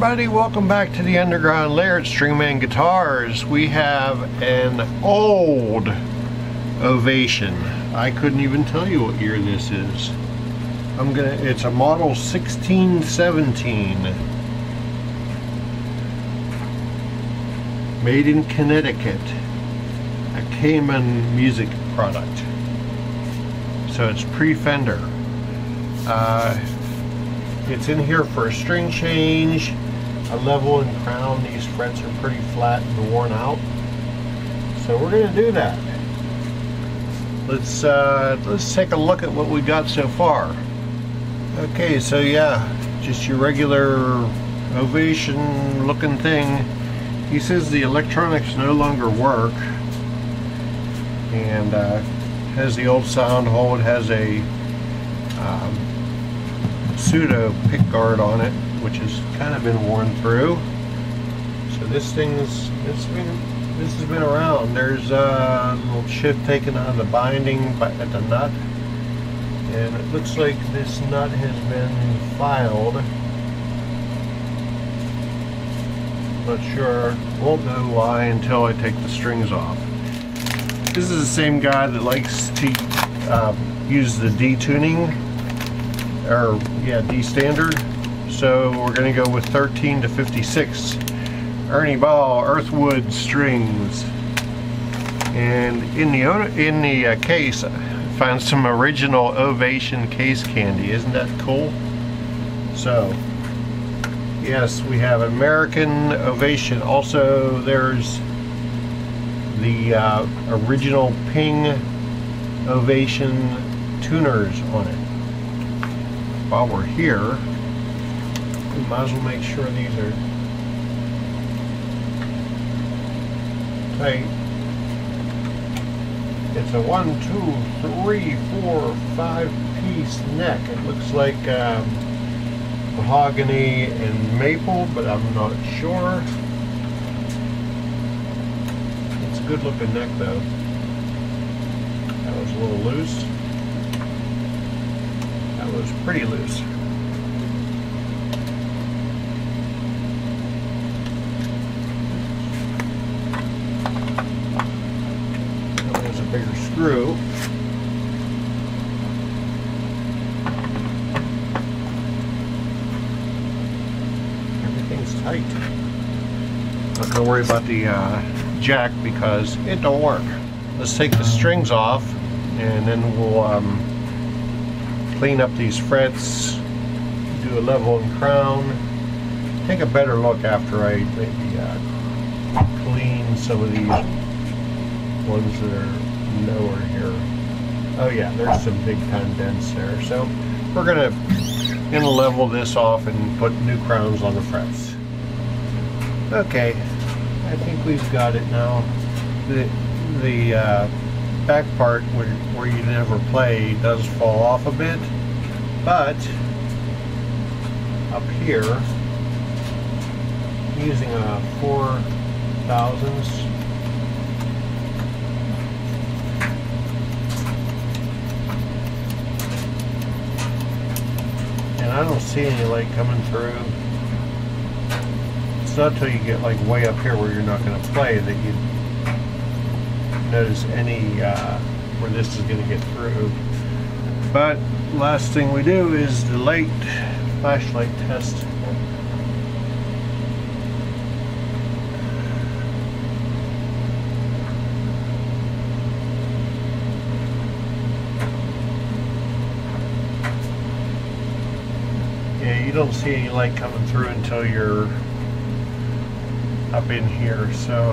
everybody, welcome back to the Underground Lair at Stringman Guitars. We have an old Ovation. I couldn't even tell you what year this is. It's a model 1617. Made in Connecticut. A Cayman music product. So it's pre-Fender. It's in here for a string change, a level and crown. These frets are pretty flat and worn out. So we're going to do that. Let's take a look at what we got so far. Okay, so yeah, just your regular Ovation looking thing. He says the electronics no longer work, and has the old sound hole. It has a pseudo pick guard on it, which has kind of been worn through. So this has been around. There's a little shift taken out of the binding at the nut, and it looks like this nut has been filed. Not sure, won't know why until I take the strings off. This is the same guy that likes to use the D tuning, or yeah, D standard. So we're going to go with 13 to 56 Ernie Ball Earthwood strings. And in the case, I found some original Ovation case candy. Isn't that cool? So yes, we have American Ovation. Also, there's the original Ping Ovation tuners on it. While we're here, we might as well make sure these are tight. It's a 1, 2, 3, 4, 5 piece neck. It looks like mahogany and maple, but I'm not sure. It's a good looking neck though. That was a little loose. That was pretty loose. There's a bigger screw. Everything's tight. Not gonna worry about the jack because it don't work. Let's take the strings off, and then we'll clean up these frets, do a level and crown, take a better look after I maybe clean some of these ones that are lower here. Oh yeah, there's some big time dents there. So we're gonna level this off and put new crowns on the frets. Okay, I think we've got it now. The back part where you never play does fall off a bit, but up here, using a 4/1000s, and I don't see any light coming through. It's not till you get like way up here where you're not going to play that you notice any where this is going to get through. But last thing we do is the flashlight test. Yeah, you don't see any light coming through until you're up in here, so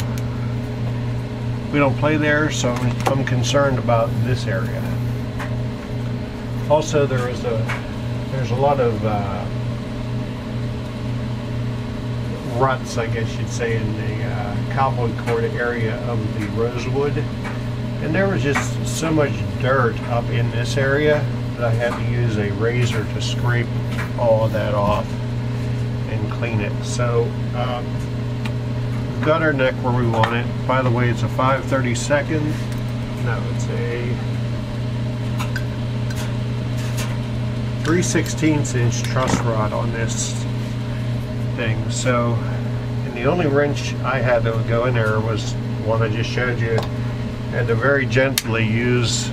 we don't play there, so I'm concerned about this area. Also, there's a lot of ruts, I guess you'd say, in the cowboy cord area of the rosewood, and there was just so much dirt up in this area that I had to use a razor to scrape all of that off and clean it. So we've got our neck where we want it. By the way, it's a 5/32. No, it's a 3/16 inch truss rod on this thing. So, and the only wrench I had that would go in there was one I just showed you. I had to very gently use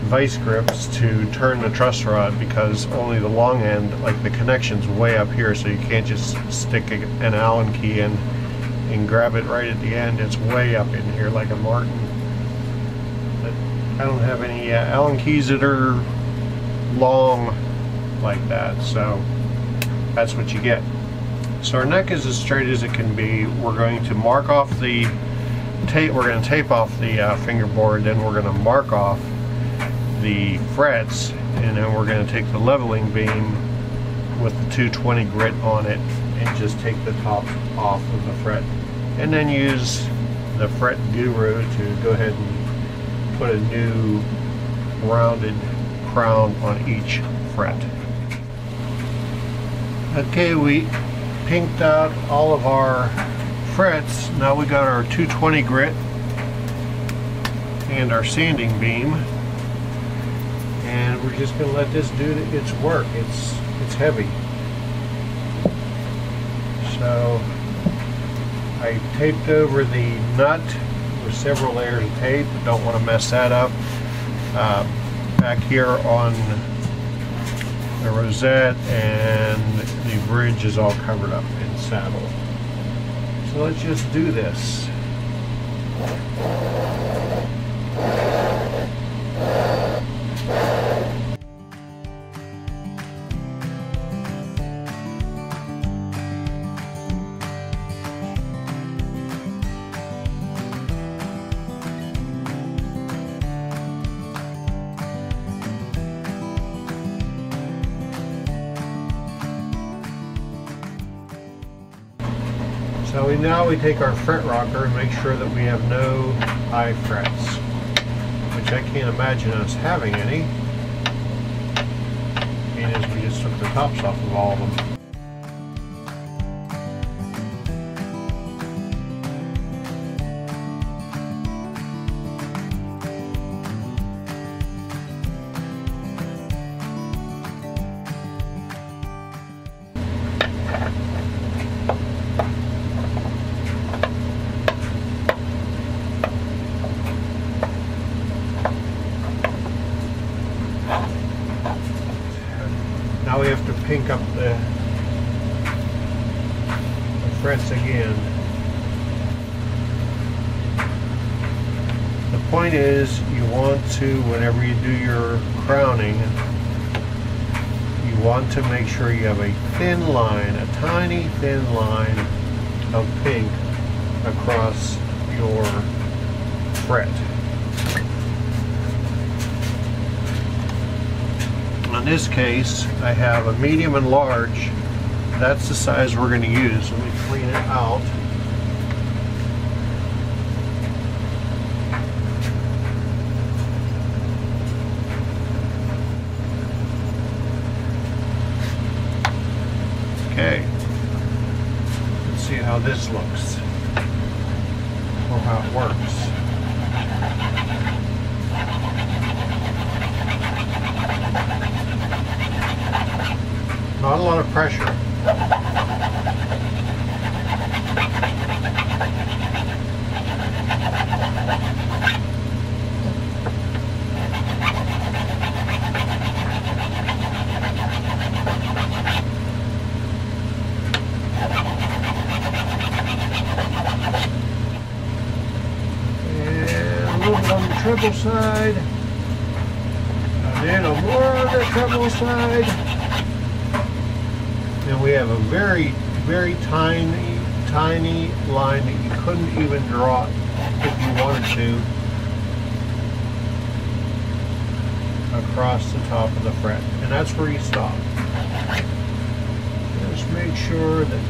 vice grips to turn the truss rod, because only the long end, like the connection's way up here, so you can't just stick an Allen key in and grab it right at the end. It's way up in here like a Martin. But I don't have any Allen keys that are long like that, so that's what you get. So our neck is as straight as it can be. We're going to mark off the tape. We're going to tape off the fingerboard, then we're going to mark off the frets, and then we're going to take the leveling beam with the 220 grit on it and just take the top off of the fret, and then use the fret guru to go ahead and put a new rounded crown on each fret. Okay, we pinked out all of our frets. Now we got our 220 grit and our sanding beam, and we're just going to let this do its work. It's heavy. So I taped over the nut with several layers of tape. Don't want to mess that up. Back here on the rosette and the bridge is all covered up in saddle. So let's just do this. So now we take our fret rocker and make sure that we have no high frets, which I can't imagine us having any, being as we just took the tops off of all of them. Now we have to pink up the frets again. The point is, you want to, whenever you do your crowning, you want to make sure you have a thin line, a tiny thin line of pink across your fret. In this case, I have a medium and large. That's the size we're going to use. Let me clean it out. Okay. Let's see how this looks, or how it works. Not a lot of pressure. And a little bit on the treble side. And then more on the treble side. And we have a very, very tiny line that you couldn't even draw if you wanted to across the top of the fret. And that's where you stop. Just make sure that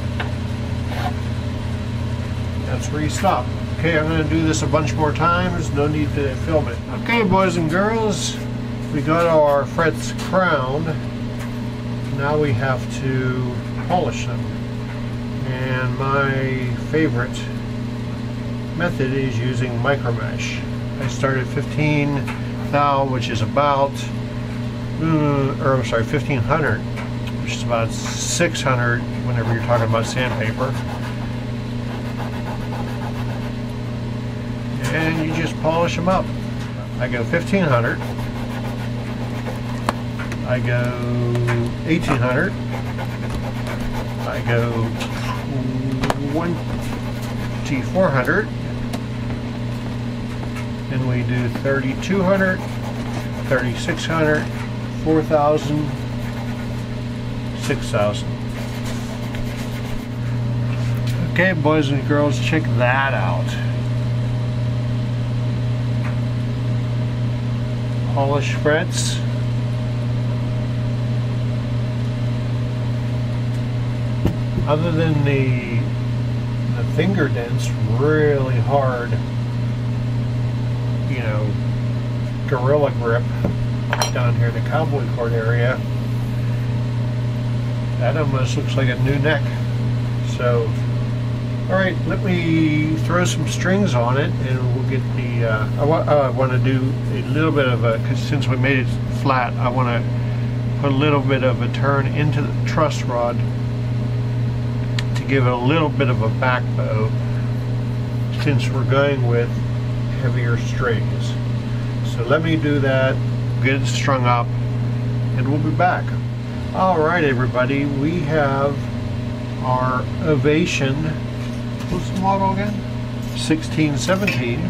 that's where you stop. Okay, I'm going to do this a bunch more times. No need to film it. Okay, boys and girls, we got our frets crowned. Now we have to polish them, and my favorite method is using micro mesh. I started 15 thou, which is about, 1500, which which is about 600 whenever you're talking about sandpaper. And you just polish them up. I go 1500. I go 1800. I go 2400. And we do 3200, 3600, 4000, 6000. Okay, boys and girls, check that out. Polish frets. Other than the finger dents, really hard, you know, gorilla grip down here in the cowboy cord area. That almost looks like a new neck. So, alright, let me throw some strings on it and we'll get the, I want to do a little bit of a, because since we made it flat, I want to put a little bit of a turn into the truss rod to give it a little bit of a back bow, since we're going with heavier strings. So let me do that, get it strung up, and we'll be back. Alright everybody, we have our Ovation, what's the model again? 1617,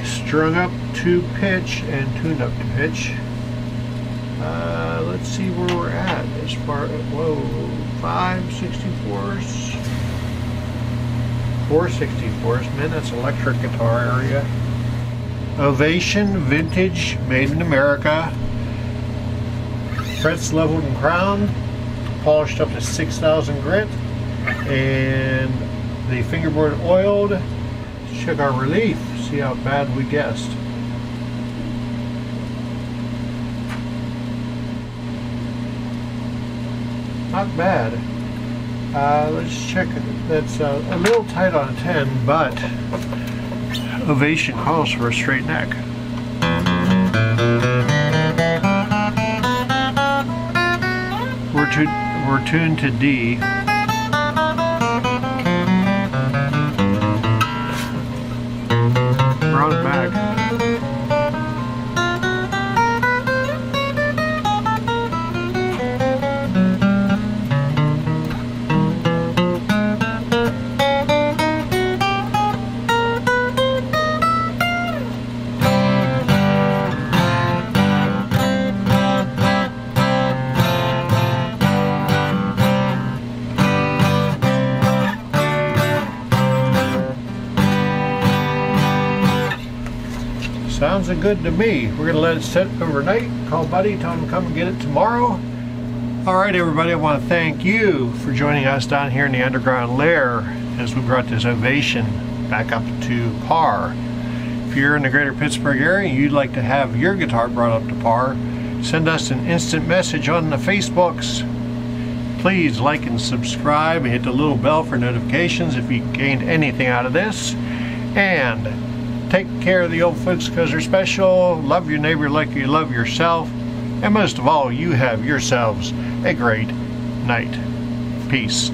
strung up to pitch and tuned up to pitch. Let's see where we're at as far as, whoa, 564s, 464s, man, that's electric guitar area. Ovation, vintage, made in America, frets leveled and crowned, polished up to 6000 grit, and the fingerboard oiled. Let's check our relief, see how bad we guessed. Not bad. Let's check it. That's a little tight on a 10, but Ovation calls for a straight neck. We're tuned to D. We're on it back. Sounds good to me. We're going to let it sit overnight. Call Buddy, tell him to come and get it tomorrow. Alright everybody, I want to thank you for joining us down here in the underground lair as we brought this Ovation back up to par. If you're in the greater Pittsburgh area and you'd like to have your guitar brought up to par, send us an instant message on the Facebooks. Please like and subscribe and hit the little bell for notifications if you gained anything out of this. And take care of the old folks because they're special. Love your neighbor like you love yourself. And most of all, you have yourselves a great night. Peace.